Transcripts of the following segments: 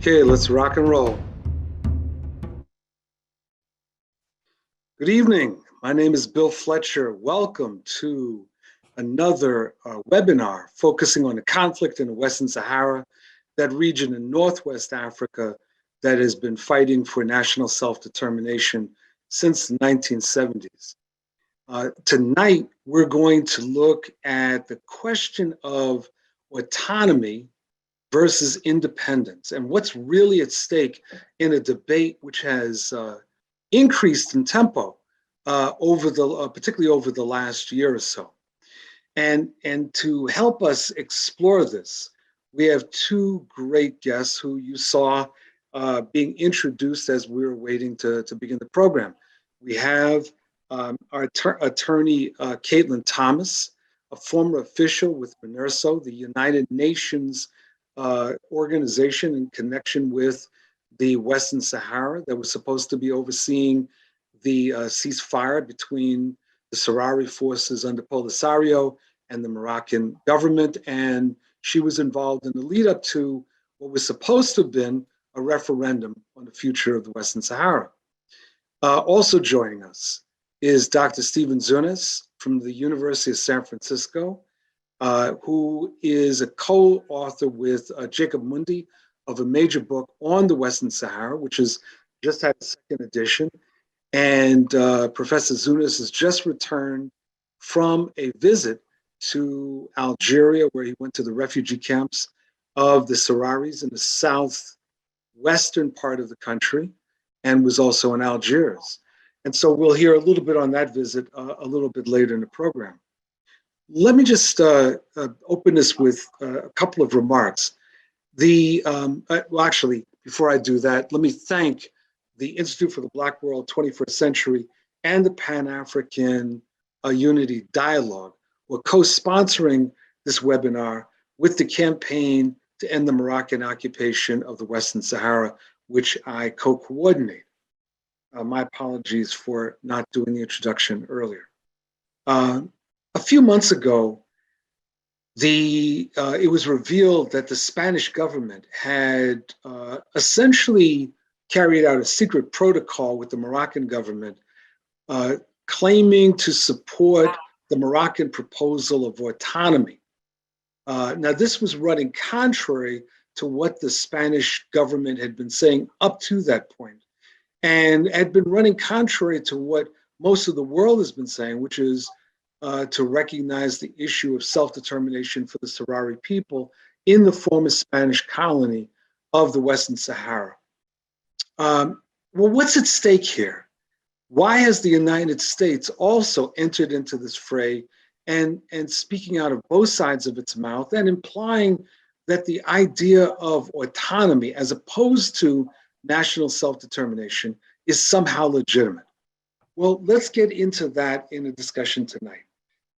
Okay, let's rock and roll. Good evening. My name is Bill Fletcher. Welcome to another webinar focusing on the conflict in the Western Sahara, that region in Northwest Africa that has been fighting for national self-determination since the 1970s. Tonight, we're going to look at the question of autonomy versus independence and what's really at stake in a debate which has increased in tempo particularly over the last year or so. And to help us explore this, we have two great guests who you saw being introduced as we were waiting to begin the program. We have our attorney, Caitlin Thomas, a former official with MINURSO, the United Nations organization in connection with the Western Sahara that was supposed to be overseeing the ceasefire between the Sahrawi forces under Polisario and the Moroccan government. And she was involved in the lead up to what was supposed to have been a referendum on the future of the Western Sahara. Also joining us is Dr. Stephen Zunes from the University of San Francisco, who is a co-author with Jacob Mundi of a major book on the Western Sahara, which has just had a second edition. And Professor Zunes has just returned from a visit to Algeria, where he went to the refugee camps of the Sahrawis in the southwestern part of the country, and was also in Algiers. And so we'll hear a little bit on that visit a little bit later in the program. Let me just open this with a couple of remarks. Well, actually, before I do that, let me thank the Institute for the Black World 21st Century and the Pan-African Unity Dialogue were co-sponsoring this webinar with the campaign to end the Moroccan occupation of the Western Sahara, which I co-coordinate. My apologies for not doing the introduction earlier. A few months ago, it was revealed that the Spanish government had essentially carried out a secret protocol with the Moroccan government, claiming to support the Moroccan proposal of autonomy. Now, this was running contrary to what the Spanish government had been saying up to that point, and had been running contrary to what most of the world has been saying, which is to recognize the issue of self-determination for the Sahrawi people in the former Spanish colony of the Western Sahara. Well, what's at stake here? Why has the United States also entered into this fray and speaking out of both sides of its mouth and implying that the idea of autonomy as opposed to national self-determination is somehow legitimate? Well, let's get into that in a discussion tonight.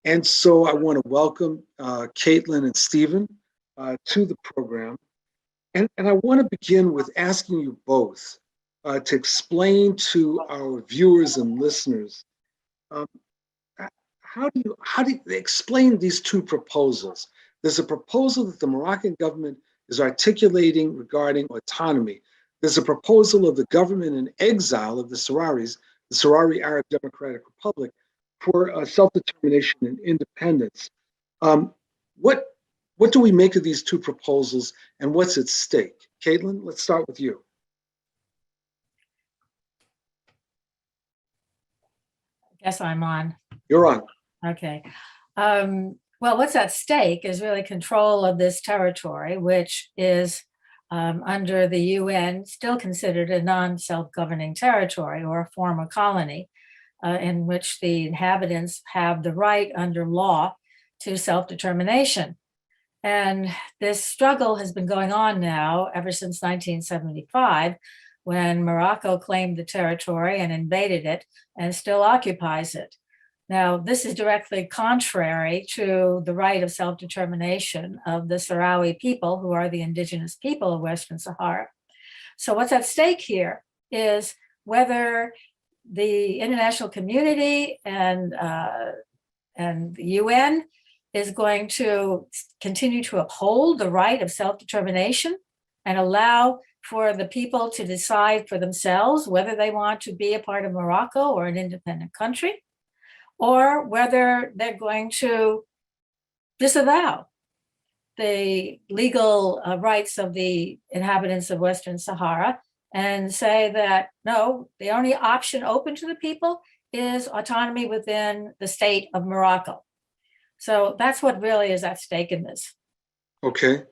And so I want to welcome Caitlin and Stephen to the program. And I want to begin with asking you both to explain to our viewers and listeners, how do you explain these two proposals? There's a proposal that the Moroccan government is articulating regarding autonomy. There's a proposal of the government in exile of the Sahrawis, the Sahrawi Arab Democratic Republic, for self-determination and independence. What do we make of these two proposals, and what's at stake? Caitlin, let's start with you. I guess I'm on. You're on. Okay. Well, what's at stake is really control of this territory, which is under the UN still considered a non-self-governing territory or a former colony, in which the inhabitants have the right under law to self-determination. And this struggle has been going on now ever since 1975, when Morocco claimed the territory and invaded it and still occupies it. Now, this is directly contrary to the right of self-determination of the Sahrawi people, who are the indigenous people of Western Sahara. So what's at stake here is whether the international community and the UN is going to continue to uphold the right of self-determination and allow for the people to decide for themselves whether they want to be a part of Morocco or an independent country, or whether they're going to disavow the legal rights of the inhabitants of Western Sahara and say that, no, the only option open to the people is autonomy within the state of Morocco. So that's what really is at stake in this. Okay.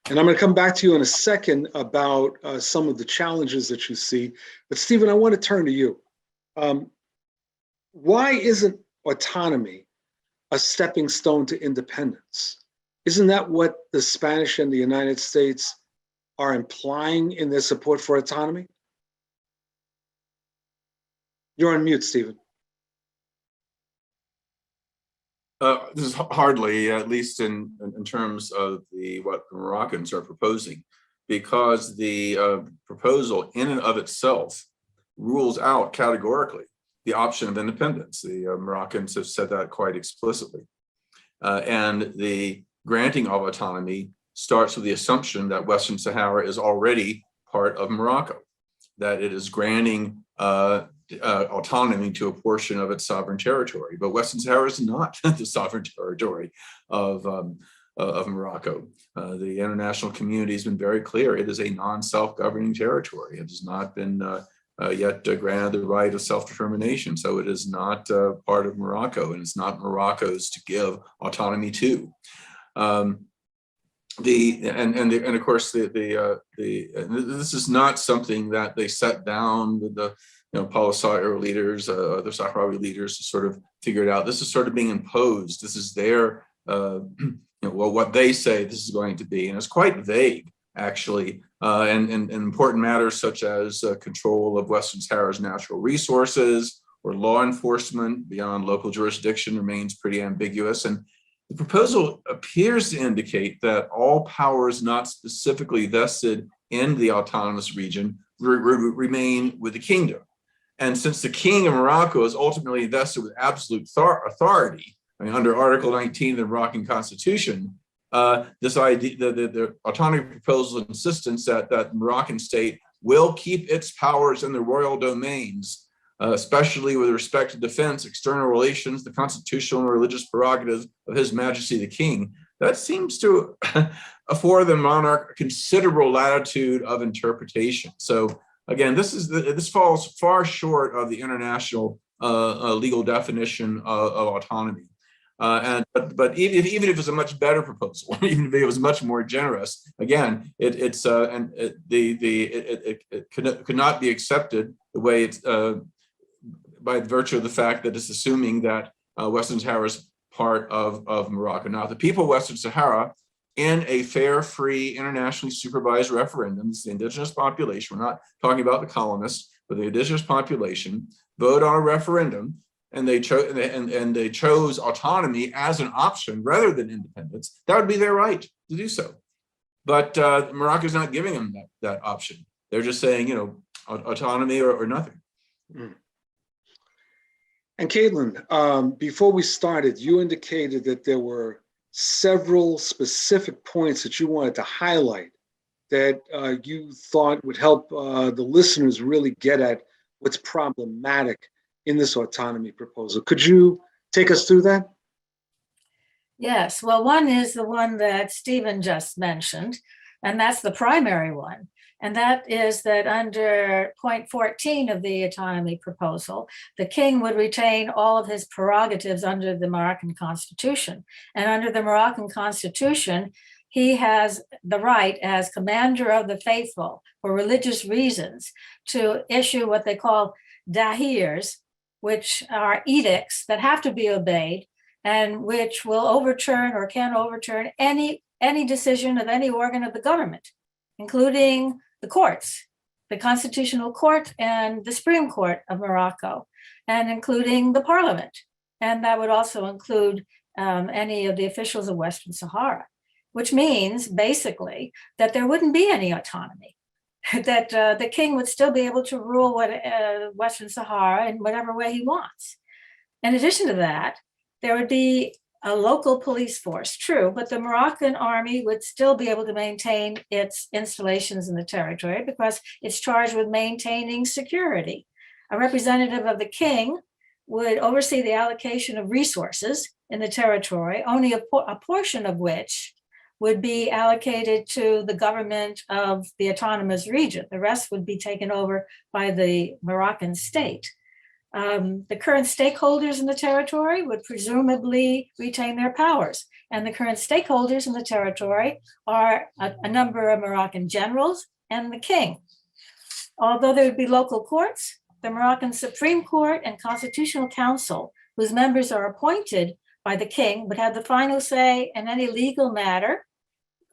And I'm going to come back to you in a second about some of the challenges that you see. But Stephen, I want to turn to you. Why isn't autonomy a stepping stone to independence? Isn't that what the Spanish and the United States are implying in their support for autonomy? You're on mute, Stephen. This is hardly, at least in terms of what the Moroccans are proposing, because the proposal in and of itself rules out categorically the option of independence. The Moroccans have said that quite explicitly. And the granting of autonomy starts with the assumption that Western Sahara is already part of Morocco, that it is granting autonomy to a portion of its sovereign territory. But Western Sahara is not the sovereign territory of Morocco. The international community has been very clear. It is a non-self-governing territory. It has not been yet granted the right of self-determination. So it is not part of Morocco, and it's not Morocco's to give autonomy to. And of course this is not something that they sat down with the Polisario leaders, the Sahrawi leaders to sort of figure it out. This is sort of being imposed. This is their what they say this is going to be, and it's quite vague actually. And important matters such as control of Western Sahara's natural resources or law enforcement beyond local jurisdiction remains pretty ambiguous. And the proposal appears to indicate that all powers not specifically vested in the autonomous region remain with the kingdom. And since the king of Morocco is ultimately invested with absolute authority, I mean, under Article 19 of the Moroccan Constitution, this idea, the autonomy proposal's insistence that the Moroccan state will keep its powers in the royal domains, especially with respect to defense, external relations, the constitutional and religious prerogatives of His Majesty the King, that seems to afford the monarch a considerable latitude of interpretation. So again, this falls far short of the international legal definition of autonomy. But even if it's a much better proposal, even if it was much more generous, again, it could not be accepted the way it's by virtue of the fact that it's assuming that Western Sahara is part of Morocco. Now, the people of Western Sahara, in a fair, free, internationally supervised referendum, it's the indigenous population, we're not talking about the colonists, but the indigenous population, vote on a referendum, and they chose autonomy as an option rather than independence. That would be their right to do so. But Morocco is not giving them that option. They're just saying, autonomy or nothing. Mm. And Caitlin, before we started, you indicated that there were several specific points that you wanted to highlight that you thought would help the listeners really get at what's problematic in this autonomy proposal. Could you take us through that? Yes, well, one is the one that Stephen just mentioned, and that's the primary one. And that is that under point 14 of the autonomy proposal, the king would retain all of his prerogatives under the Moroccan Constitution. And under the Moroccan Constitution, he has the right as commander of the faithful for religious reasons to issue what they call dahirs, which are edicts that have to be obeyed and which will overturn or can overturn any decision of any organ of the government, including the courts, the Constitutional Court and the Supreme Court of Morocco, and including the parliament. And that would also include any of the officials of Western Sahara, which means basically that there wouldn't be any autonomy, that the king would still be able to rule Western Sahara in whatever way he wants. In addition to that, there would be a local police force, true, but the Moroccan army would still be able to maintain its installations in the territory because it's charged with maintaining security. A representative of the king would oversee the allocation of resources in the territory, only a portion of which would be allocated to the government of the autonomous region. The rest would be taken over by the Moroccan state. The current stakeholders in the territory would presumably retain their powers. And the current stakeholders in the territory are a number of Moroccan generals and the king. Although there would be local courts, the Moroccan Supreme Court and Constitutional Council, whose members are appointed by the king, would have the final say in any legal matter,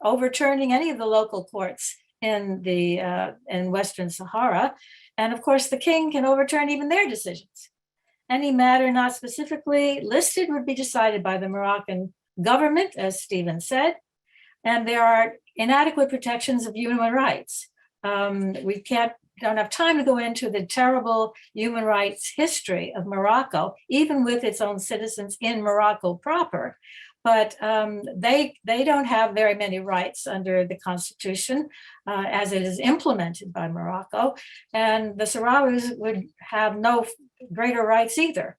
overturning any of the local courts in Western Sahara. And of course, the king can overturn even their decisions. Any matter not specifically listed would be decided by the Moroccan government, as Stephen said, and there are inadequate protections of human rights. We don't have time to go into the terrible human rights history of Morocco, even with its own citizens in Morocco proper. But they don't have very many rights under the constitution as it is implemented by Morocco. And the Sahrawis would have no greater rights either.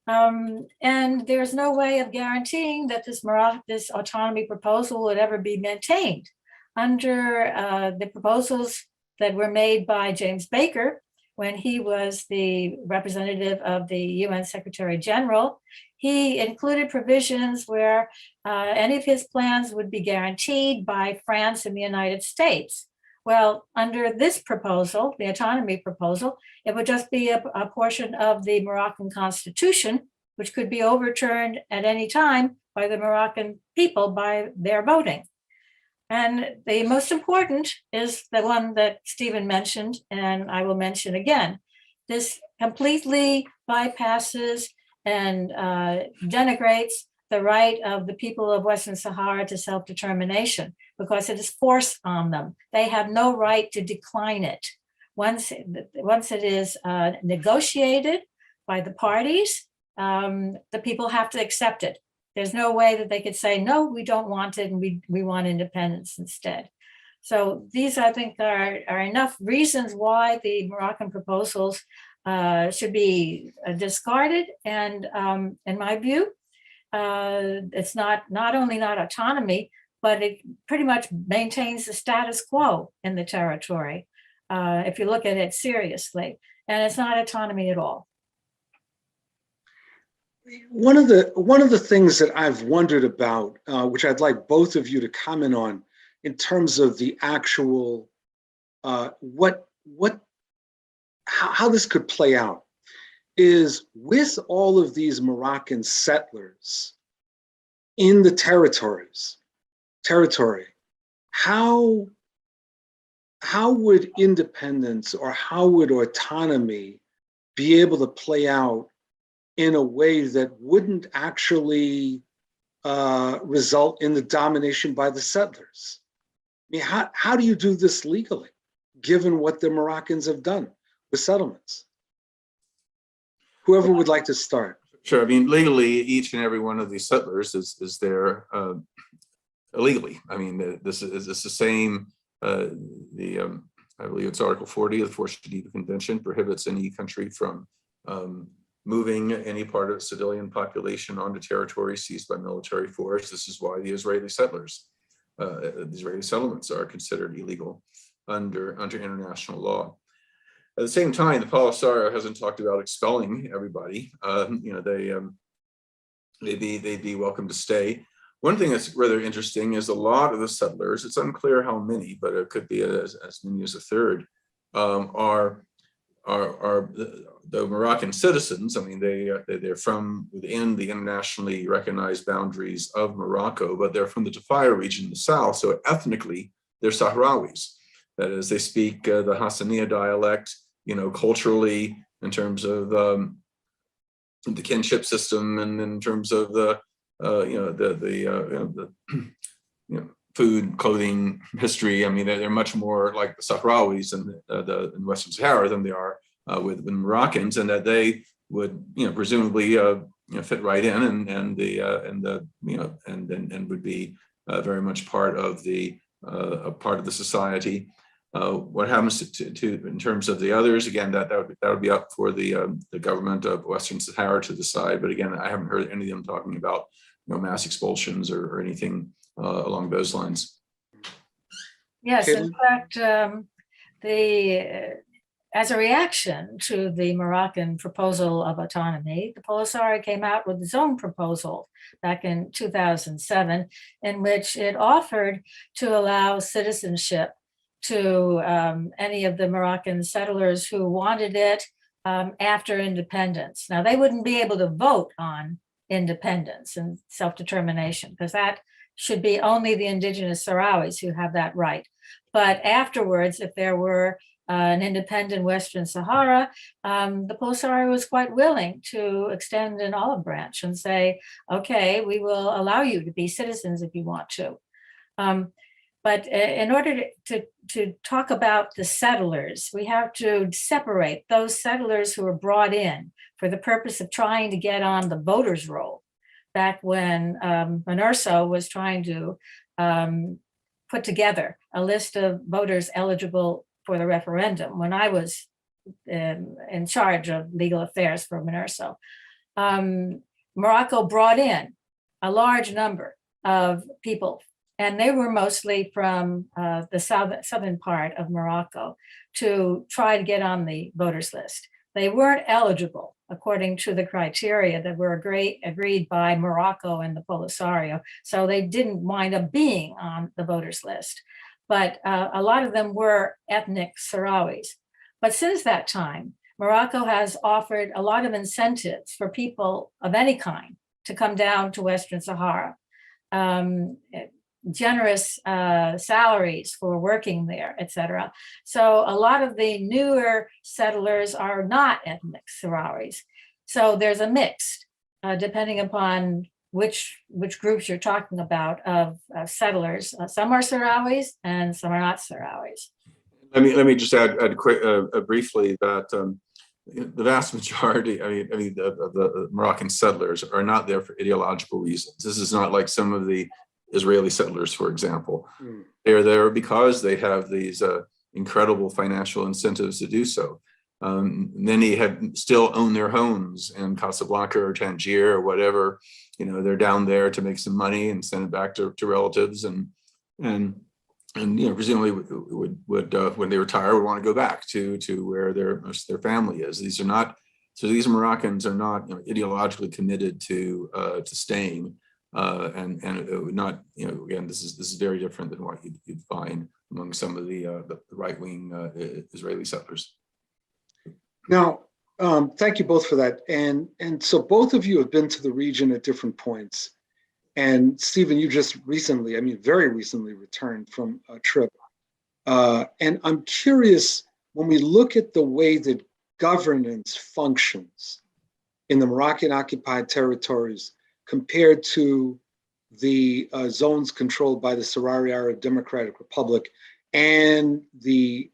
And there's no way of guaranteeing that this autonomy proposal would ever be maintained. Under the proposals that were made by James Baker when he was the representative of the UN Secretary General, he included provisions where any of his plans would be guaranteed by France and the United States. Well, under this proposal, the autonomy proposal, it would just be a portion of the Moroccan constitution, which could be overturned at any time by the Moroccan people by their voting. And the most important is the one that Stephen mentioned, and I will mention again. This completely bypasses and denigrates the right of the people of Western Sahara to self-determination because it is forced on them. They have no right to decline it. Once it is negotiated by the parties, the people have to accept it. There's no way that they could say, no, we don't want it and we want independence instead. So these, I think, are enough reasons why the Moroccan proposals should be discarded. And in my view, it's not only not autonomy, but it pretty much maintains the status quo in the territory, if you look at it seriously. And it's not autonomy at all. One of the things that I've wondered about, which I'd like both of you to comment on, in terms of the actual how this could play out, is with all of these Moroccan settlers in the territory, how would independence or how would autonomy be able to play out in a way that wouldn't actually result in the domination by the settlers? I mean, how do you do this legally, given what the Moroccans have done with settlements? Whoever would like to start. Sure. I mean, legally, each and every one of these settlers is there illegally. I mean, this is the same. I believe it's Article 40 of the Forced Geneva Convention prohibits any country from moving any part of civilian population onto territory seized by military force. This is why the Israeli settlers, the Israeli settlements are considered illegal under international law. At the same time, the Polisario hasn't talked about expelling everybody. They'd be welcome to stay. One thing that's rather interesting is a lot of the settlers, it's unclear how many, but it could be as many as a third, are the Moroccan citizens. I mean, they're from within the internationally recognized boundaries of Morocco, but they're from the Tafaya region in the south. So ethnically, they're Sahrawis. That is, they speak the Hassaniya dialect. Culturally, in terms of the kinship system, and in terms of the food, clothing, history. I mean, they're much more like the Sahrawis in Western Sahara than they are with Moroccans, and that they would, presumably fit right in, and would be very much part of the society. What happens to in terms of the others? Again, that would be up for the government of Western Sahara to decide. But again, I haven't heard any of them talking about mass expulsions or anything along those lines. Yes, in Caitlin? fact, as a reaction to the Moroccan proposal of autonomy, the Polisario came out with its own proposal back in 2007, in which it offered to allow citizenship to any of the Moroccan settlers who wanted it after independence. Now, they wouldn't be able to vote on independence and self-determination, because that should be only the indigenous Sahrawis who have that right. But afterwards, if there were an independent Western Sahara, the Polisario was quite willing to extend an olive branch and say, okay, we will allow you to be citizens if you want to. But in order to talk about the settlers, we have to separate those settlers who were brought in for the purpose of trying to get on the voters' roll, back when MINURSO was trying to put together a list of voters eligible for the referendum when I was in charge of legal affairs for MINURSO. Morocco brought in a large number of people, and they were mostly from the southern part of Morocco, to try to get on the voters list. They weren't eligible according to the criteria that were agreed by Morocco and the Polisario, so they didn't wind up being on the voters list. But a lot of them were ethnic Sahrawis. But since that time, Morocco has offered a lot of incentives for people of any kind to come down to Western Sahara. Generous salaries for working there, etc. So a lot of the newer settlers are not ethnic Sahrawis. So there's a mix, depending upon which groups you're talking about, of settlers. Some are Sahrawis and some are not Sahrawis. Let me just add briefly that the vast majority, the Moroccan settlers are not there for ideological reasons. This is not like some of the Israeli settlers, for example. They're there because they have these incredible financial incentives to do so. Many still own their homes in Casablanca or Tangier or whatever. They're down there to make some money and send it back to relatives, and presumably would when they retire would want to go back to where most of their family is. These Moroccans are not ideologically committed to staying. And it would not, again, this is very different than what you'd find among some of the right-wing Israeli settlers. Now, thank you both for that. And so both of you have been to the region at different points. And Stephen, you just recently, very recently returned from a trip. And I'm curious, when we look at the way that governance functions in the Moroccan occupied territories compared to the zones controlled by the Sahrawi Arab Democratic Republic and the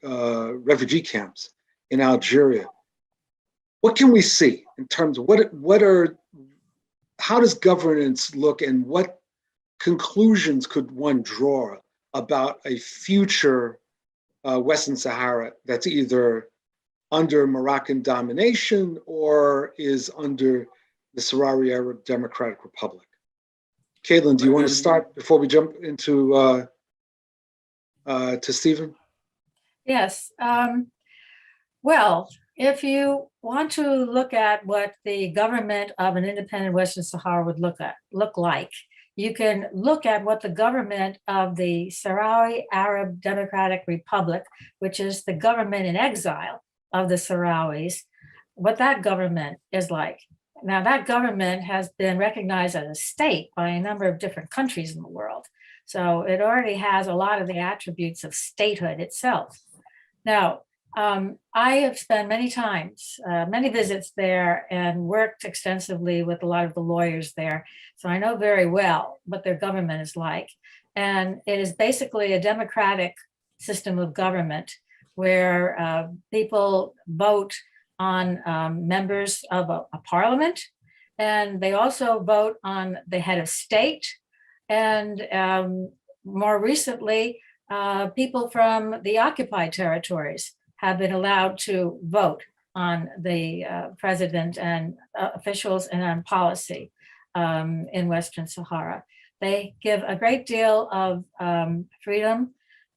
refugee camps in Algeria, what can we see in terms of how does governance look, and what conclusions could one draw about a future Western Sahara that's either under Moroccan domination or is under the Sahrawi Arab Democratic Republic? Caitlin, do you want to start before we jump into to Stephen? Yes. Well, if you want to look at what the government of an independent Western Sahara would look like, you can look at what the government of the Sahrawi Arab Democratic Republic, which is the government in exile of the Sahrawis, what that government is like. Now, that government has been recognized as a state by a number of different countries in the world. So it already has a lot of the attributes of statehood itself. Now, I have spent many visits there, and worked extensively with a lot of the lawyers there. So I know very well what their government is like. And it is basically a democratic system of government where people vote on members of a parliament, And they also vote on the head of state. And more recently, people from the occupied territories have been allowed to vote on the president and officials and on policy in Western Sahara. They give a great deal of freedom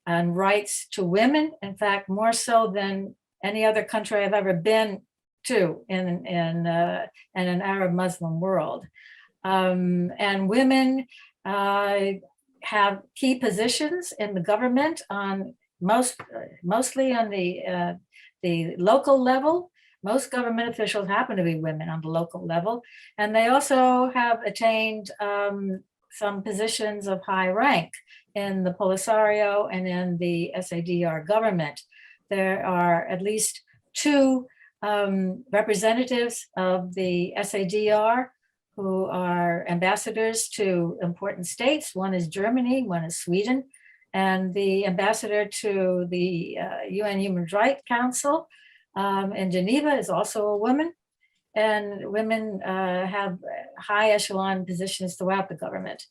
and rights to women, in fact, more so than any other country I've ever been to in an Arab Muslim world. And women have key positions in the government on mostly on the local level. Most government officials happen to be women on the local level, and they also have attained some positions of high rank in the Polisario and in the SADR government. There are at least two representatives of the SADR who are ambassadors to important states. One is Germany, one is Sweden, and the ambassador to the UN Human Rights Council in Geneva is also a woman. And women have high echelon positions throughout the government.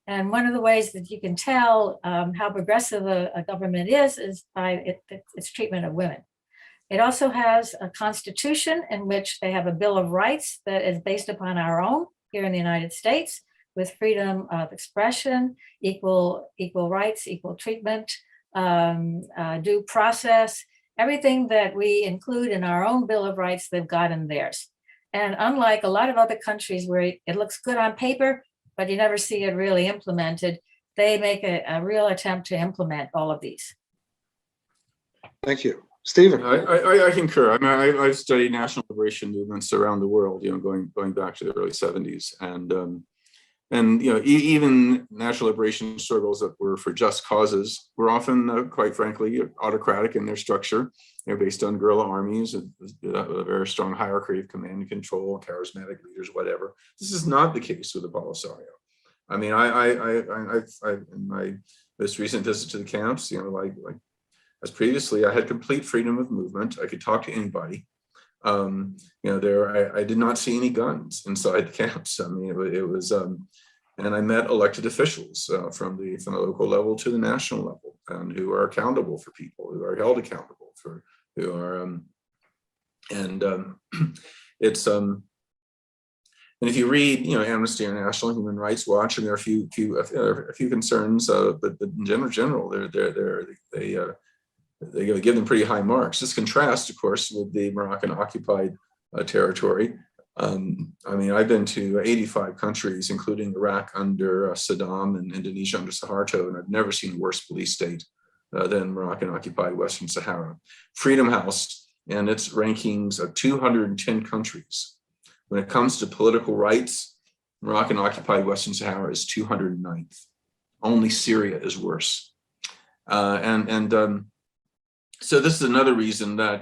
And one of the ways that you can tell how progressive a government is by its treatment of women. It also has a constitution in which they have a Bill of Rights that is based upon our own here in the United States, with freedom of expression, equal rights, equal treatment, due process, everything that we include in our own Bill of Rights, they've got in theirs. And unlike a lot of other countries where it looks good on paper, but you never see it really implemented, they make a real attempt to implement all of these. Thank you. Stephen. I concur. I mean, I've studied national liberation movements around the world, going back to the early 70s. And even national liberation struggles that were for just causes were often, quite frankly, autocratic in their structure. They're based on guerrilla armies, a very strong hierarchy of command and control, charismatic leaders, whatever. This is not the case with the Polisario. I mean, in my most recent visit to the camps, like as previously, I had complete freedom of movement. I could talk to anybody. I did not see any guns inside the camps. I mean, it was, and I met elected officials from the local level to the national level, and who are accountable for people, who are held accountable for, who are, it's, and if you read, Amnesty International, Human Rights Watch, and there are a few concerns, but in general, they give them pretty high marks. This contrasts, of course, with the Moroccan occupied territory. I mean, I've been to 85 countries, including Iraq under Saddam and Indonesia under Suharto, and I've never seen a worse police state than Moroccan occupied Western Sahara. Freedom House and its rankings of 210 countries. When it comes to political rights, Moroccan occupied Western Sahara is 209th. Only Syria is worse. So this is another reason that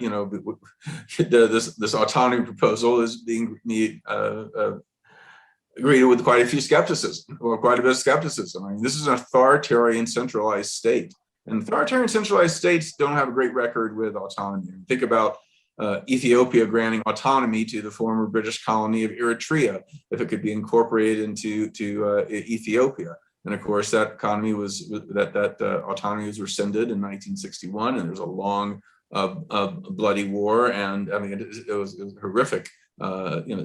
this autonomy proposal is being greeted with quite a few skepticism, or quite a bit of skepticism. I mean, this is an authoritarian centralized state, and authoritarian centralized states don't have a great record with autonomy. Think about Ethiopia granting autonomy to the former British colony of Eritrea if it could be incorporated into Ethiopia. And of course, that autonomy was rescinded in 1961, and there was a long, bloody war. And I mean, it was a horrific,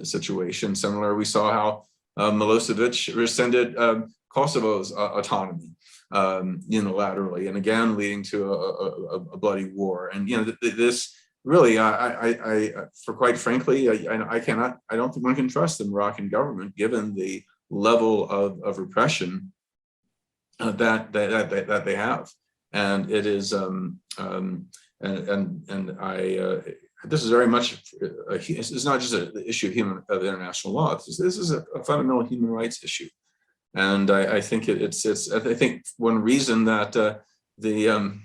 situation. Similar, we saw how Milosevic rescinded Kosovo's autonomy unilaterally, and again leading to a bloody war. And this really, for quite frankly, I don't think one can trust the Moroccan government given the level of repression that they have, and it is this is very much it's not just an issue of international law. This is a fundamental human rights issue, and I think I think one reason that the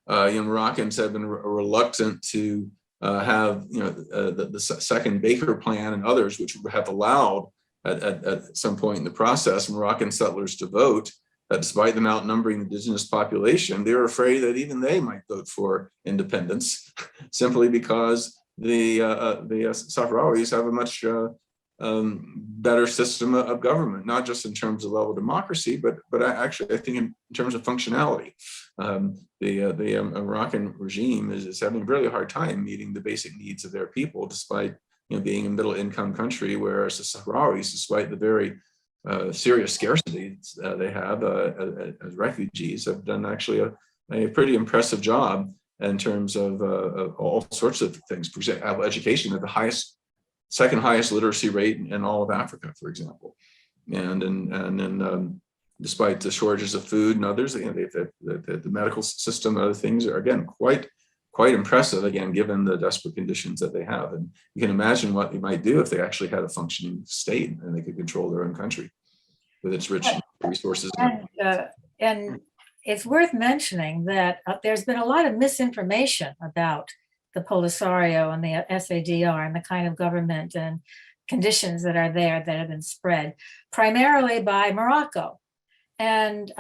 Moroccans have been reluctant to have the second Baker Plan and others, which have allowed at some point in the process Moroccan settlers to vote. Despite them outnumbering the indigenous population, they were afraid that even they might vote for independence, simply because the Sahrawis have a much better system of government, not just in terms of level of democracy, but actually I think in terms of functionality. The Moroccan regime is having a really hard time meeting the basic needs of their people, despite being a middle-income country, whereas the Sahrawis, despite the very serious scarcity they have as refugees, have done actually a pretty impressive job in terms of all sorts of things. For example, education at the second highest literacy rate in all of Africa, for example, and despite the shortages of food and others, the medical system and other things are again quite impressive, again, given the desperate conditions that they have. And you can imagine what they might do if they actually had a functioning state and they could control their own country with its rich resources. And it's worth mentioning that there's been a lot of misinformation about the Polisario and the SADR and the kind of government and conditions that are there that have been spread primarily by Morocco. And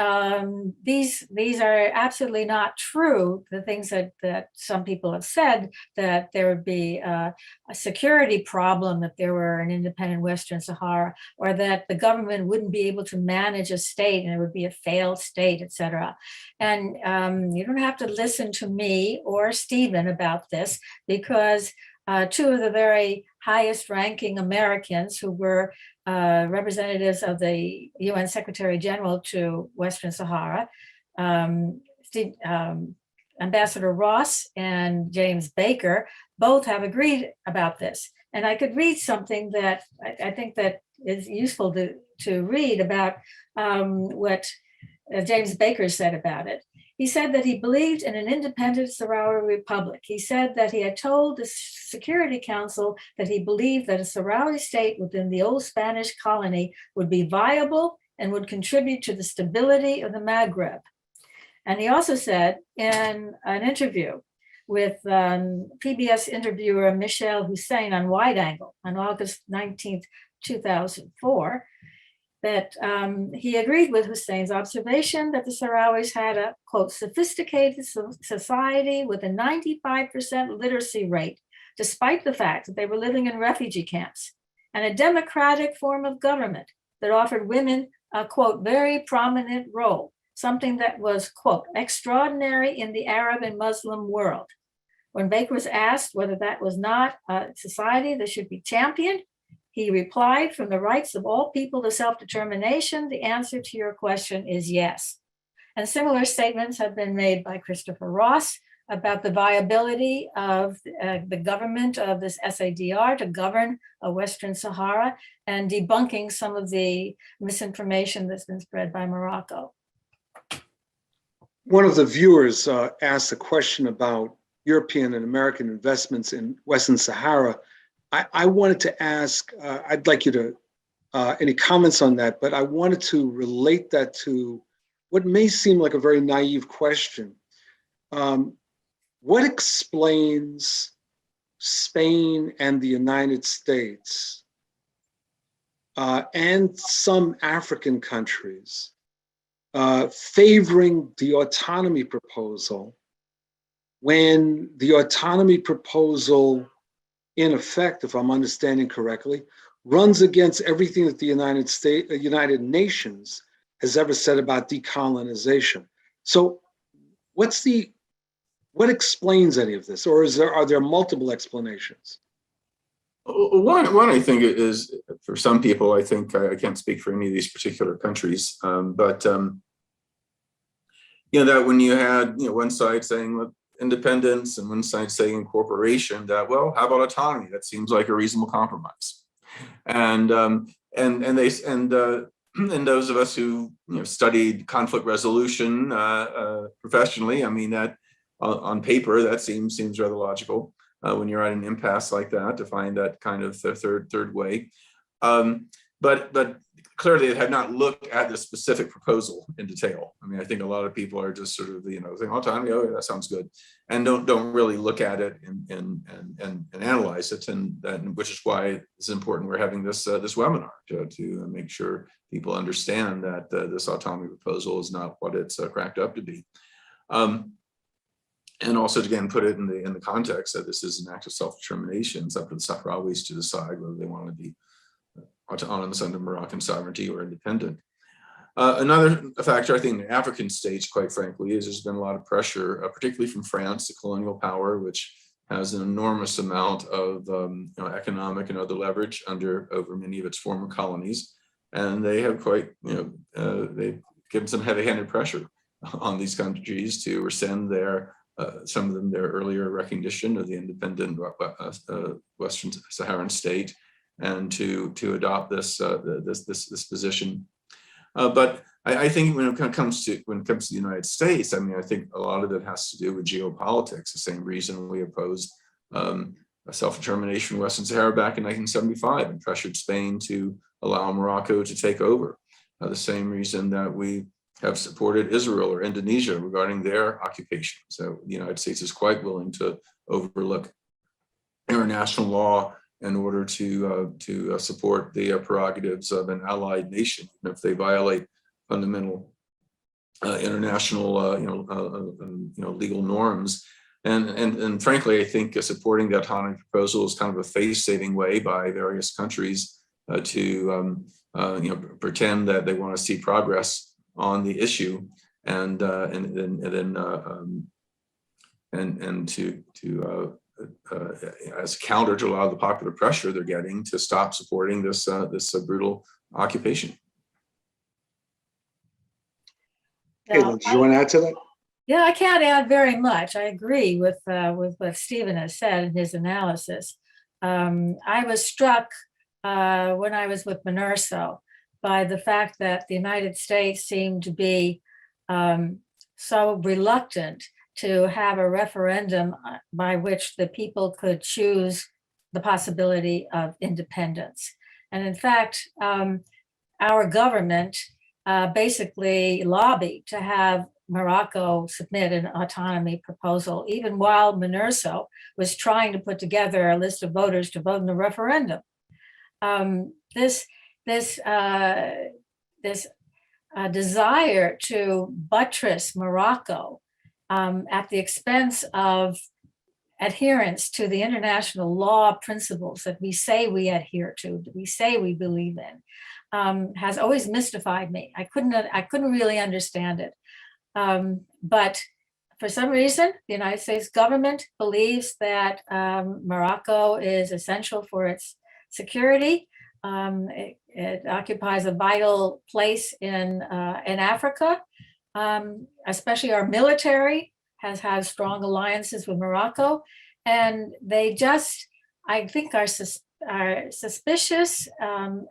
these are absolutely not true. The things that some people have said, that there would be a security problem if there were an independent Western Sahara, or that the government wouldn't be able to manage a state and it would be a failed state, et cetera. And you don't have to listen to me or Stephen about this, because two of the very highest ranking Americans who were representatives of the UN Secretary General to Western Sahara, Ambassador Ross and James Baker, both have agreed about this. And I could read something that I think that is useful to read about what James Baker said about it. He said that he believed in an independent Sahrawi republic. He said that he had told the Security Council that he believed that a Sahrawi state within the old Spanish colony would be viable and would contribute to the stability of the Maghreb. And he also said in an interview with PBS interviewer Michel Hussein on Wide Angle on August 19th, 2004, that he agreed with Hussein's observation that the Sahrawis had a, quote, sophisticated society with a 95% literacy rate, despite the fact that they were living in refugee camps, and a democratic form of government that offered women a, quote, very prominent role, something that was, quote, extraordinary in the Arab and Muslim world. When Baker was asked whether that was not a society that should be championed, he replied, from the rights of all people to self-determination, the answer to your question is yes. And similar statements have been made by Christopher Ross about the viability of the government of this SADR to govern a Western Sahara, and debunking some of the misinformation that's been spread by Morocco. One of the viewers asked a question about European and American investments in Western Sahara. I wanted to ask, I'd like you to, any comments on that, but I wanted to relate that to what may seem like a very naive question. What explains Spain and the United States and some African countries favoring the autonomy proposal when the autonomy proposal, in effect, if I'm understanding correctly, runs against everything that the United Nations has ever said about decolonization? So what explains any of this? Or are there multiple explanations? One, I think it is, for some people, I think, I can't speak for any of these particular countries, but that when you had one side saying independence and one side saying incorporation, that, well, how about autonomy? That seems like a reasonable compromise. And those of us who studied conflict resolution professionally, I mean, that on paper that seems rather logical when you're at an impasse like that, to find that kind of third way. But clearly they had not looked at the specific proposal in detail. I mean, I think a lot of people are just sort of, saying autonomy, oh, that sounds good, and don't really look at it and analyze it, and which is why it's important we're having this webinar to make sure people understand that this autonomy proposal is not what it's cracked up to be. And also, again, put it in the context that this is an act of self-determination. It's up to the Sahrawis to decide whether they want to be autonomous under Moroccan sovereignty or independent. Another factor, I think, in African states, quite frankly, is there's been a lot of pressure, particularly from France, the colonial power, which has an enormous amount of economic and other leverage over many of its former colonies, and they have they've given some heavy-handed pressure on these countries to rescind some of them their earlier recognition of the independent Western Saharan state, and to adopt this position. But I think when it comes to the United States, I mean, I think a lot of it has to do with geopolitics. The same reason we opposed self-determination in Western Sahara back in 1975 and pressured Spain to allow Morocco to take over. The same reason that we have supported Israel or Indonesia regarding their occupation. So the United States is quite willing to overlook international law in order to support the prerogatives of an allied nation, even if they violate fundamental international legal norms. And frankly, I think supporting the autonomy proposal is kind of a face-saving way by various countries to pretend that they want to see progress on the issue, and to as a counter to a lot of the popular pressure they're getting to stop supporting this brutal occupation. Caitlin, do you want to add to that? Yeah, I can't add very much. I agree with what Stephen has said in his analysis. I was struck when I was with MNURSO by the fact that the United States seemed to be so reluctant to have a referendum by which the people could choose the possibility of independence. And in fact, our government basically lobbied to have Morocco submit an autonomy proposal, even while MNURSO was trying to put together a list of voters to vote in the referendum. This desire to buttress Morocco at the expense of adherence to the international law principles that we say we adhere to, that we say we believe in, has always mystified me. I couldn't really understand it. But for some reason, the United States government believes that Morocco is essential for its security. It occupies a vital place in Africa. Especially our military has had strong alliances with Morocco, and they just, I think, are suspicious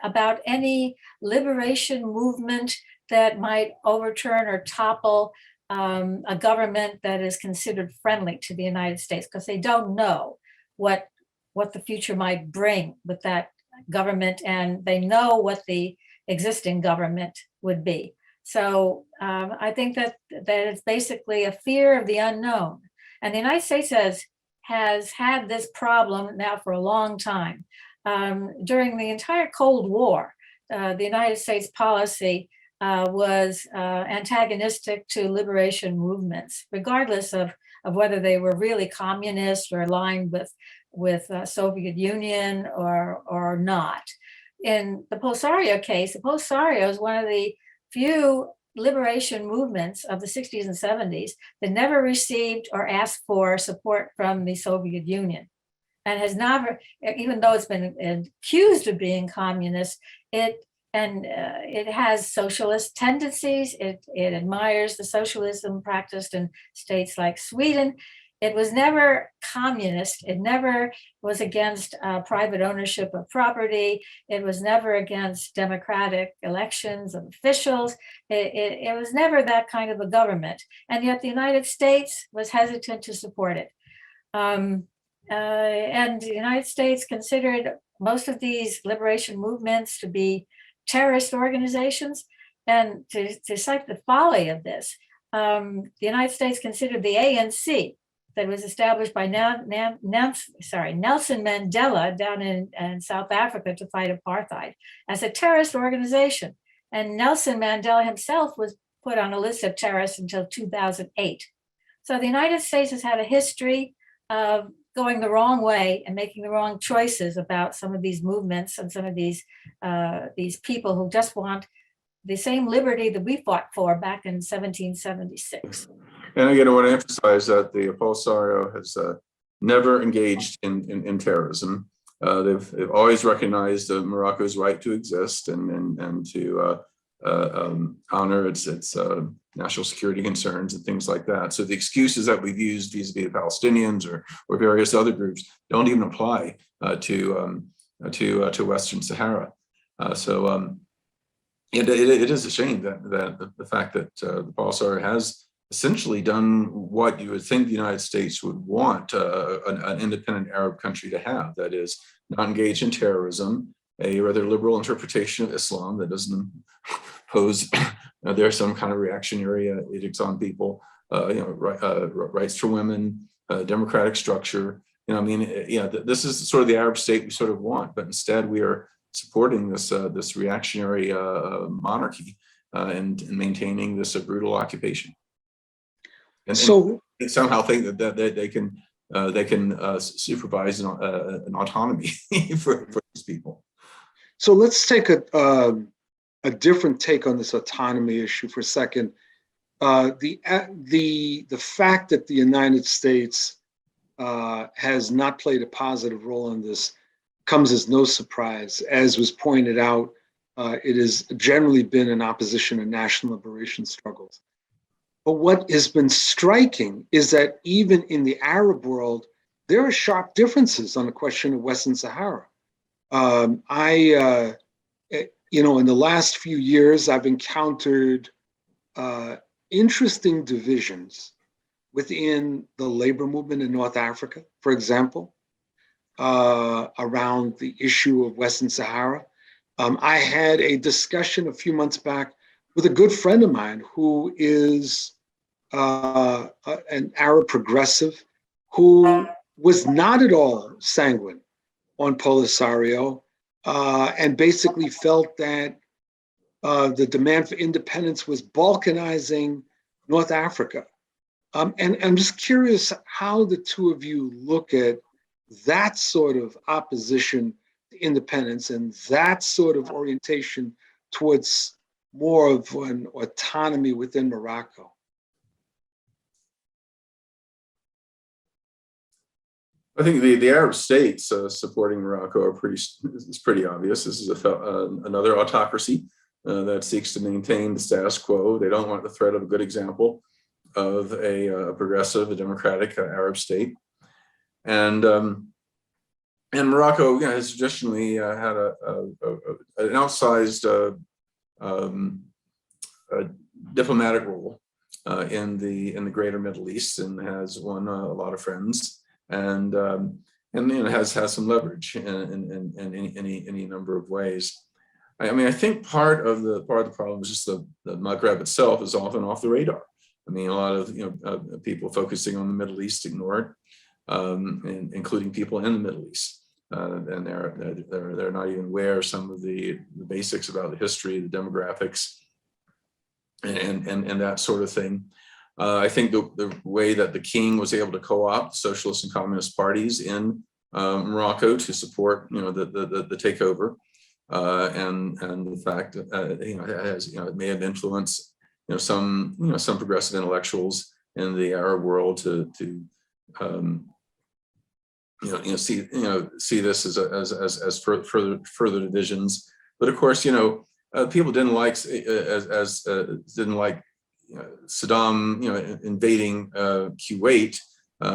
about any liberation movement that might overturn or topple a government that is considered friendly to the United States, because they don't know what the future might bring with that government, and they know what the existing government would be. So I think that it's basically a fear of the unknown. And the United States has had this problem now for a long time. During the entire Cold War, the United States policy was antagonistic to liberation movements, regardless of whether they were really communist or aligned with Soviet Union or not. In the Polisario case, the Polisario is one of the few liberation movements of the 60s and 70s that never received or asked for support from the Soviet Union, and has never, even though it's been accused of being communist, it has socialist tendencies. It admires the socialism practiced in states like Sweden. It was never communist. It never was against private ownership of property. It was never against democratic elections of officials. It was never that kind of a government. And yet the United States was hesitant to support it. And the United States considered most of these liberation movements to be terrorist organizations. And to cite the folly of this, the United States considered the ANC, that was established by Nelson Mandela down in South Africa to fight apartheid, as a terrorist organization. And Nelson Mandela himself was put on a list of terrorists until 2008. So the United States has had a history of going the wrong way and making the wrong choices about some of these movements and some of these people who just want the same liberty that we fought for back in 1776. And again, I want to emphasize that the Polisario has never engaged in terrorism. They've always recognized Morocco's right to exist and to honor its national security concerns and things like that. So the excuses that we've used vis-a-vis the Palestinians or various other groups don't even apply to Western Sahara. It is a shame that the fact that the Polisario has essentially done what you would think the United States would want an independent Arab country to have, that is, not engage in terrorism, a rather liberal interpretation of Islam that doesn't pose there are some kind of reactionary edicts on people, rights for women, democratic structure. This is sort of the Arab state we sort of want, but instead we are supporting this reactionary monarchy and maintaining this brutal occupation. And somehow think that they can supervise an autonomy for these people. So let's take a different take on this autonomy issue for a second. The fact that the United States has not played a positive role in this comes as no surprise. As was pointed out, it has generally been in opposition to national liberation struggles. But what has been striking is that even in the Arab world, there are sharp differences on the question of Western Sahara. In the last few years, I've encountered interesting divisions within the labor movement in North Africa, for example, around the issue of Western Sahara. I had a discussion a few months back with a good friend of mine who is an Arab progressive who was not at all sanguine on Polisario and basically felt that the demand for independence was balkanizing North Africa. And I'm just curious how the two of you look at that sort of opposition to independence and that sort of orientation towards more of an autonomy within Morocco. I think the Arab states supporting Morocco is pretty obvious. This is another autocracy that seeks to maintain the status quo. They don't want the threat of a good example of a progressive, a democratic Arab state. And Morocco has traditionally had an outsized diplomatic role in the greater Middle East and has won a lot of friends. And has some leverage in any number of ways. I think part of the problem is just the Maghreb itself is often off the radar. I mean, a lot of people focusing on the Middle East ignore it, including people in the Middle East, and they're not even aware of some of the basics about the history, the demographics, and that sort of thing. I think the way that the king was able to co-opt socialist and communist parties in Morocco to support, the takeover, and the fact that it may have influenced, some progressive intellectuals in the Arab world to see this as further divisions. But of course, people didn't like Saddam, invading Kuwait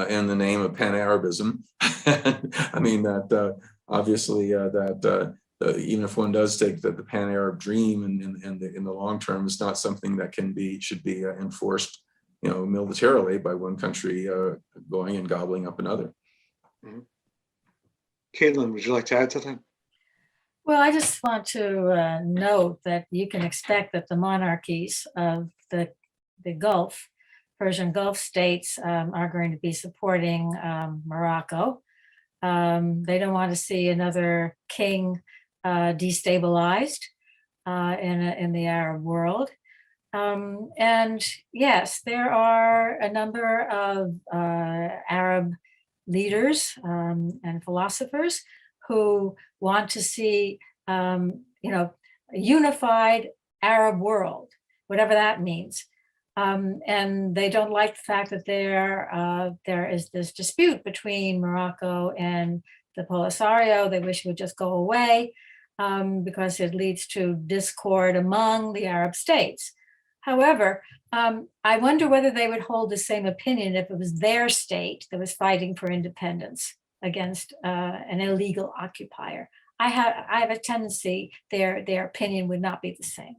in the name of Pan-Arabism. I mean that obviously that even if one does take the Pan-Arab dream in the long term, it's not something that should be enforced, militarily by one country going and gobbling up another. Mm-hmm. Caitlin, would you like to add to that? Well, I just want to note that you can expect that the monarchies of the Persian Gulf states are going to be supporting Morocco. They don't want to see another king destabilized in the Arab world. And yes, there are a number of Arab leaders and philosophers who want to see, a unified Arab world, whatever that means. And they don't like the fact that there is this dispute between Morocco and the Polisario. They wish it would just go away because it leads to discord among the Arab states. However, I wonder whether they would hold the same opinion if it was their state that was fighting for independence against an illegal occupier. I have a tendency their opinion would not be the same.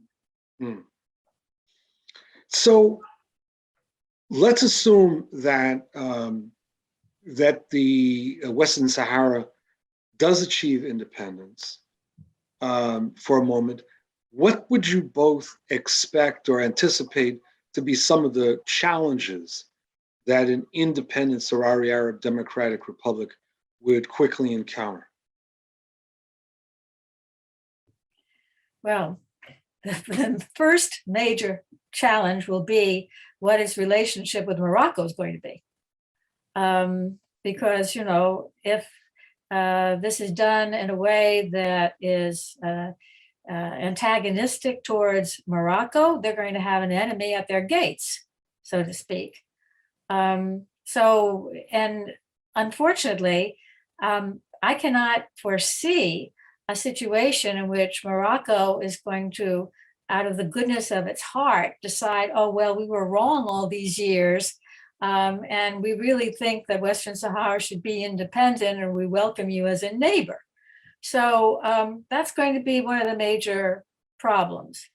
Mm. So let's assume that that the Western Sahara does achieve independence for a moment. What would you both expect or anticipate to be some of the challenges that an independent Sahrawi Arab Democratic Republic would quickly encounter? Well, the first major challenge will be what its relationship with Morocco is going to be. Because, if this is done in a way that is antagonistic towards Morocco, they're going to have an enemy at their gates, so to speak. And unfortunately, I cannot foresee a situation in which Morocco is going to, out of the goodness of its heart, decide, oh, well, we were wrong all these years. And we really think that Western Sahara should be independent and we welcome you as a neighbor. So that's going to be one of the major problems.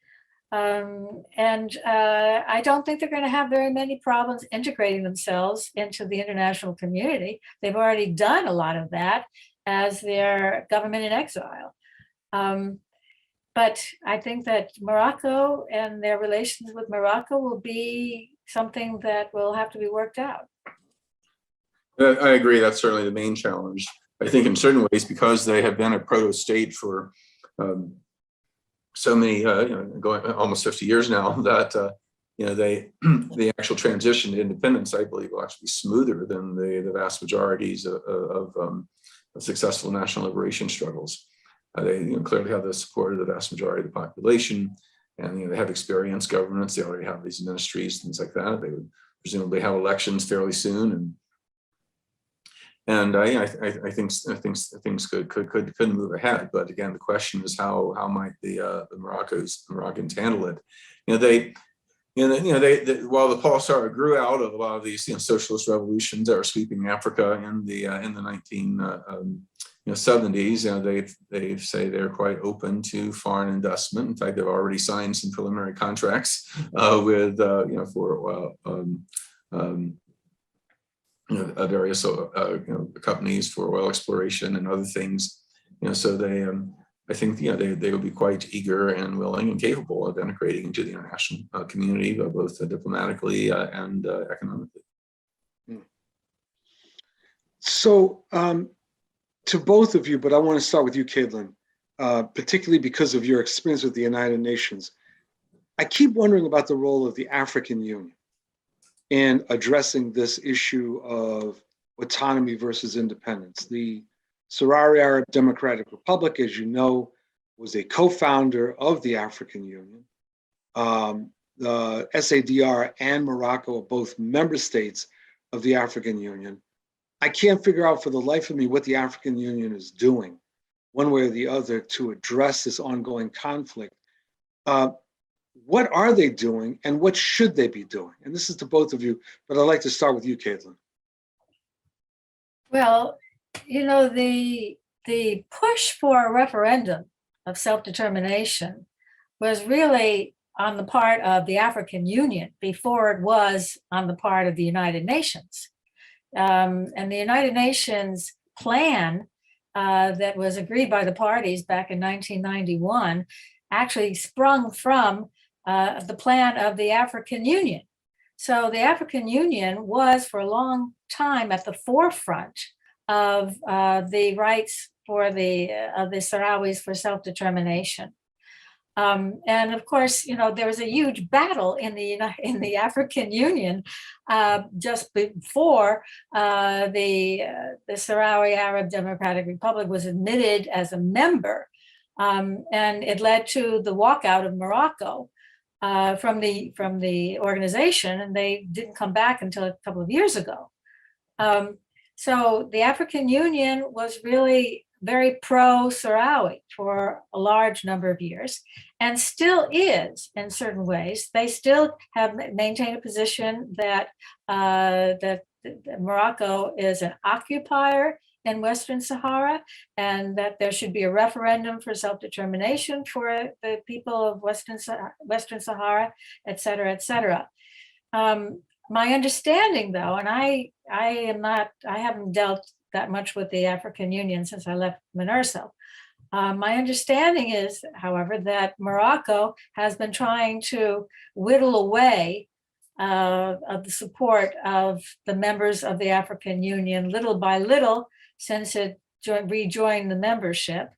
And I don't think they're going to have very many problems integrating themselves into the international community. They've already done a lot of that as their government in exile. But I think that Morocco and their relations with Morocco will be something that will have to be worked out. I agree. That's certainly the main challenge. I think in certain ways, because they have been a proto-state for so many, going almost 50 years now, that the actual transition to independence, I believe, will actually be smoother than the vast majorities of successful national liberation struggles. They clearly have the support of the vast majority of the population, and they have experienced governments. They already have these ministries, things like that. They would presumably have elections fairly soon, and I think things could move ahead. But again, the question is how might the Moroccans handle it? While the Polisario grew out of a lot of these socialist revolutions that were sweeping Africa in the 1970s, they say they're quite open to foreign investment. In fact, they've already signed some preliminary contracts with for various companies for oil exploration and other things. So they I think they will be quite eager and willing and capable of integrating into the international community, both diplomatically and economically. So to both of you, but I want to start with you, Caitlin, particularly because of your experience with the United Nations. I keep wondering about the role of the African Union in addressing this issue of autonomy versus independence. The Sahrawi Arab Democratic Republic, as you know, was a co-founder of the African Union. The SADR and Morocco are both member states of the African Union. I can't figure out for the life of me what the African Union is doing, one way or the other, to address this ongoing conflict. What are they doing and what should they be doing? And this is to both of you, but I'd like to start with you, Caitlin. Well, the push for a referendum of self-determination was really on the part of the African Union before it was on the part of the United Nations. And the United Nations plan that was agreed by the parties back in 1991 actually sprung from the plan of the African Union. So the African Union was for a long time at the forefront of the rights for the Sahrawis for self-determination. And of course, there was a huge battle in the African Union just before the Sahrawi Arab Democratic Republic was admitted as a member, and it led to the walkout of Morocco from the organization, and they didn't come back until a couple of years ago. So the African Union was really very pro-Sahrawi for a large number of years, and still is in certain ways. They still have maintained a position that that Morocco is an occupier in Western Sahara, and that there should be a referendum for self-determination for the people of Western Sahara, et cetera, et cetera. My understanding, though, and I haven't dealt that much with the African Union since I left MINURSO. My understanding is, however, that Morocco has been trying to whittle away of the support of the members of the African Union little by little since it rejoined the membership.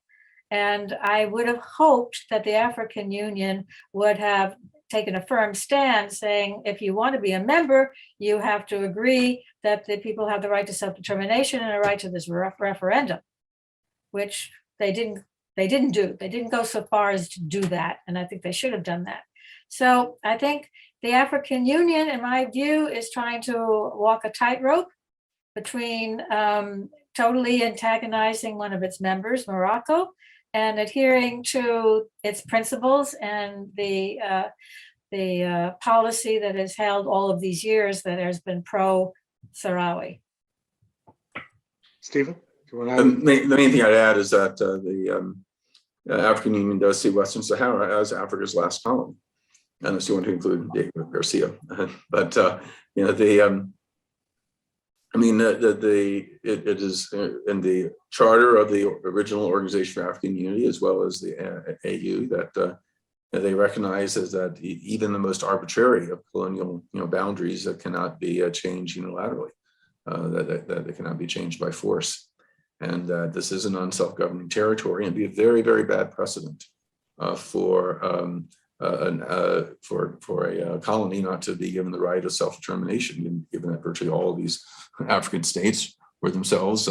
And I would have hoped that the African Union would have taken a firm stand saying, if you want to be a member, you have to agree that the people have the right to self-determination and a right to this referendum, which they didn't do. They didn't go so far as to do that. And I think they should have done that. So I think the African Union, in my view, is trying to walk a tightrope between totally antagonizing one of its members, Morocco, and adhering to its principles and the policy that has held all of these years that has been pro-Sahrawi. Stephen, do you want to? The main thing I'd add is that the African Union does see Western Sahara as Africa's last colony, unless you want to include David Garcia. But it is in the charter of the original Organization for African Unity, as well as the AU, that they recognize as that even the most arbitrary of colonial boundaries that cannot be changed unilaterally, that they cannot be changed by force, and that this is a non-self-governing territory, and be a very, very bad precedent for a colony not to be given the right of self-determination, given that virtually all of these African states were themselves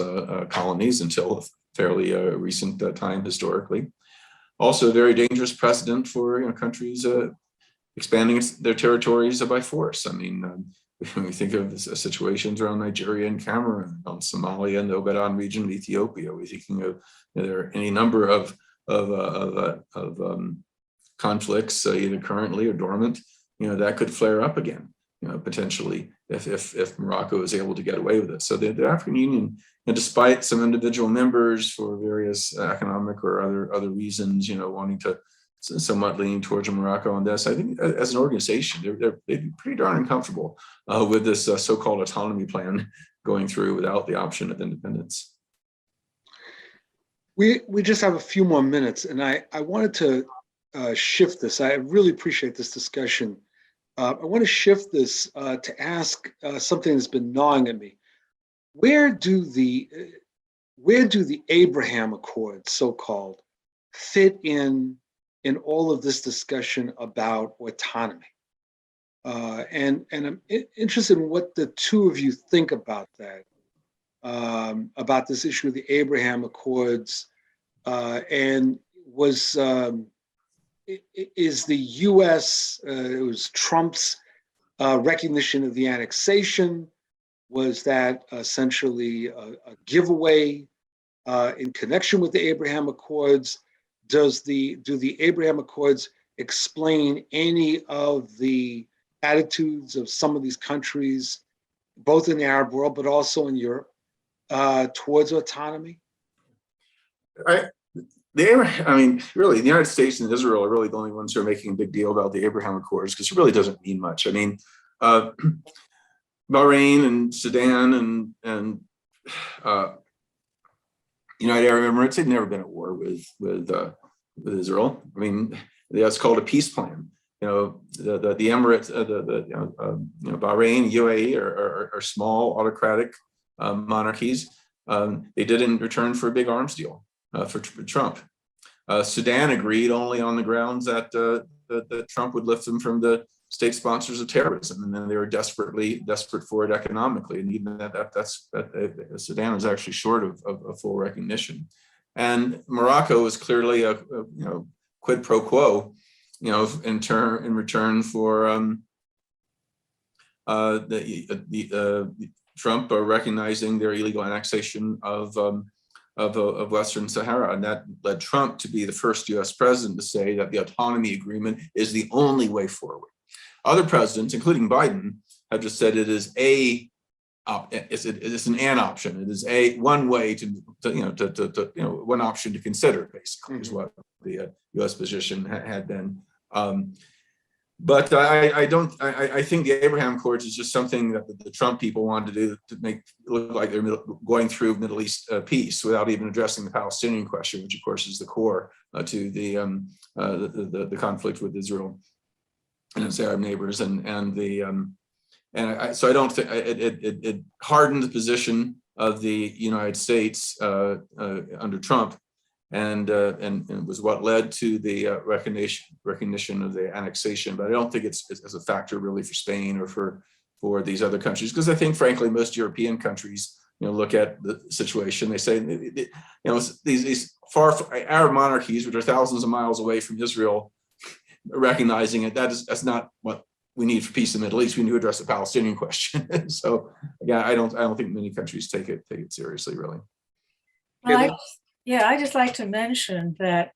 colonies until a fairly recent time historically. Also, a very dangerous precedent for countries expanding their territories by force. I mean, when we think of situations around Nigeria and Cameroon, on Somalia and the Ogaden region of Ethiopia, we're thinking of there are any number of conflicts, either currently or dormant, that could flare up again, potentially if Morocco is able to get away with it. So the African Union, despite some individual members for various economic or other reasons, wanting to somewhat lean towards Morocco on this, I think as an organization, they'd be pretty darn uncomfortable with this so-called autonomy plan going through without the option of independence. We just have a few more minutes, and I wanted to shift this. I really appreciate this discussion. I want to shift this to ask something that's been gnawing at me. Where do the Abraham Accords, so-called, fit in all of this discussion about autonomy? And I'm interested in what the two of you think about that, about this issue of the Abraham Accords, and is the U.S., it was Trump's recognition of the annexation, was that essentially a giveaway in connection with the Abraham Accords? Do the Abraham Accords explain any of the attitudes of some of these countries, both in the Arab world, but also in Europe, towards autonomy? Really, the United States and Israel are really the only ones who are making a big deal about the Abraham Accords, because it really doesn't mean much. I mean, Bahrain and Sudan and United Arab Emirates, they've never been at war with Israel. I mean, that's called a peace plan. The Emirates, Bahrain, UAE are small autocratic monarchies. They did in return for a big arms deal for Trump. Sudan agreed only on the grounds that, that Trump would lift them from the state sponsors of terrorism, and then they were desperate for it economically, and even Sudan was actually short of full recognition. And Morocco is clearly a quid pro quo, in return for Trump recognizing their illegal annexation of Western Sahara. And that led Trump to be the first US president to say that the autonomy agreement is the only way forward. Other presidents, including Biden, have just said it is it's an option. It is one way one option to consider, basically, is what the US position had been. But I think the Abraham Accords is just something that the Trump people wanted to do to make it look like they're going through Middle East peace without even addressing the Palestinian question, which of course is the core to the conflict with Israel and its Arab neighbors, so I don't think it hardened the position of the United States under Trump. And it was what led to the recognition of the annexation. But I don't think it's as a factor really for Spain or for these other countries, because I think, frankly, most European countries, look at the situation. They say, these far Arab monarchies, which are thousands of miles away from Israel, recognizing it, that's not what we need for peace in the Middle East. We need to address the Palestinian question. So again, I don't think many countries take it seriously, really. Well, I just like to mention that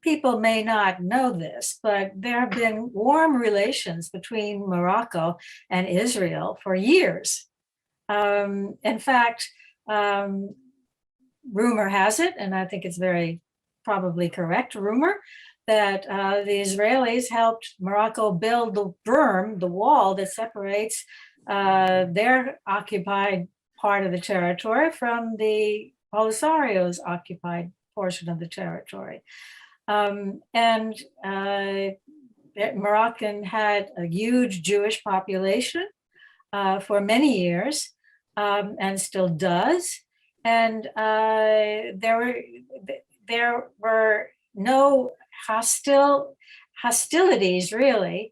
people may not know this, but there have been warm relations between Morocco and Israel for years. In fact, rumor has it, and I think it's very probably correct rumor, that the Israelis helped Morocco build the berm, the wall that separates their occupied part of the territory from the Polisario's occupied portion of the territory. Moroccan had a huge Jewish population for many years, and still does. And there were no hostilities really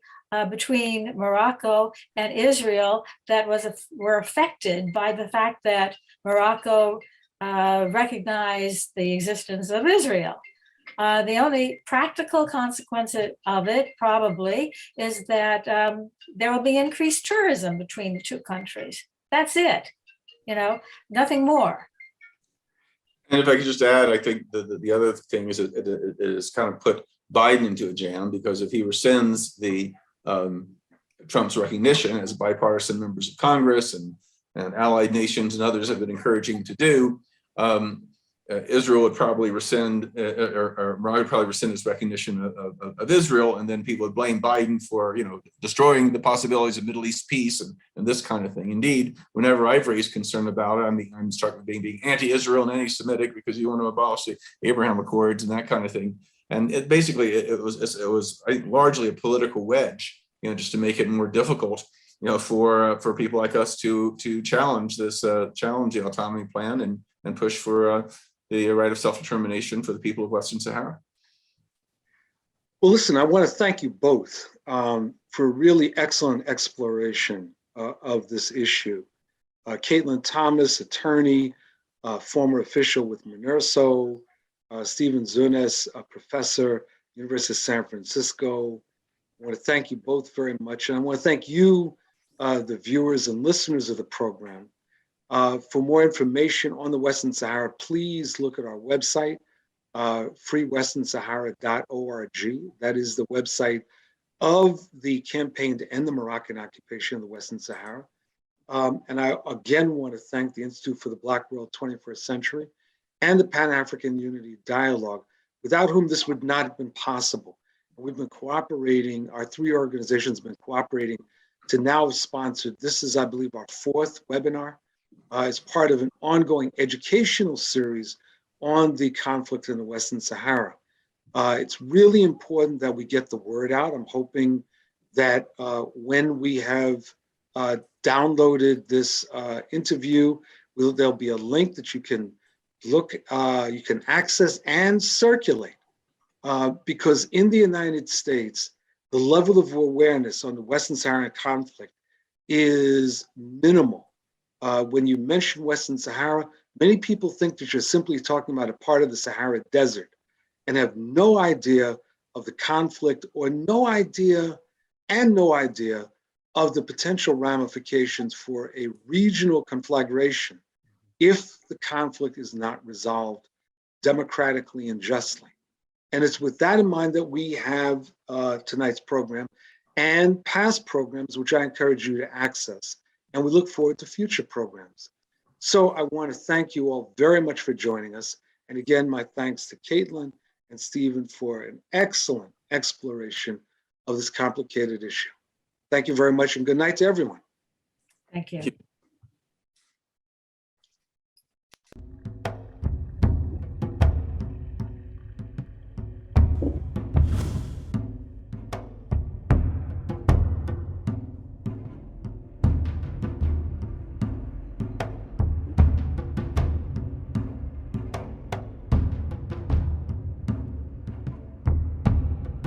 between Morocco and Israel that were affected by the fact that Morocco recognized the existence of Israel. The only practical consequence of it probably is that there will be increased tourism between the two countries. That's it, nothing more. And if I could just add, I think the other thing is it has kind of put Biden into a jam, because if he rescinds the Trump's recognition, as bipartisan members of Congress and allied nations and others have been encouraging to do, Israel would probably rescind, or would probably rescind its recognition of Israel, and then people would blame Biden for, destroying the possibilities of Middle East peace and this kind of thing. Indeed, whenever I've raised concern about it, I'm starting being anti-Israel and anti-Semitic because you want to abolish the Abraham Accords and that kind of thing. And it was I think, largely a political wedge, just to make it more difficult, for people like us to challenge the autonomy plan and push for the right of self-determination for the people of Western Sahara. Well, listen, I want to thank you both for a really excellent exploration of this issue. Caitlin Thomas, attorney, former official with MINURSO, Stephen Zunes, a professor, University of San Francisco. I want to thank you both very much. And I want to thank you, the viewers and listeners of the program. For more information on the Western Sahara, please look at our website, freewesternsahara.org. That is the website of the campaign to end the Moroccan occupation of the Western Sahara. And I again want to thank the Institute for the Black World 21st Century and the Pan-African Unity Dialogue, without whom this would not have been possible. We've been cooperating, our three organizations have been cooperating to now have sponsored, this is, I believe, our fourth webinar as part of an ongoing educational series on the conflict in the Western Sahara. It's really important that we get the word out. I'm hoping that when we have downloaded this interview, there'll be a link that you can look, you can access and circulate because in the United States, the level of awareness on the Western Saharan conflict is minimal. When you mention Western Sahara, many people think that you're simply talking about a part of the Sahara Desert and have no idea of the conflict or no idea of the potential ramifications for a regional conflagration if the conflict is not resolved democratically and justly. And it's with that in mind that we have tonight's program and past programs, which I encourage you to access. And we look forward to future programs. So I want to thank you all very much for joining us. And again, my thanks to Caitlin and Stephen for an excellent exploration of this complicated issue. Thank you very much and good night to everyone. Thank you. Thank you.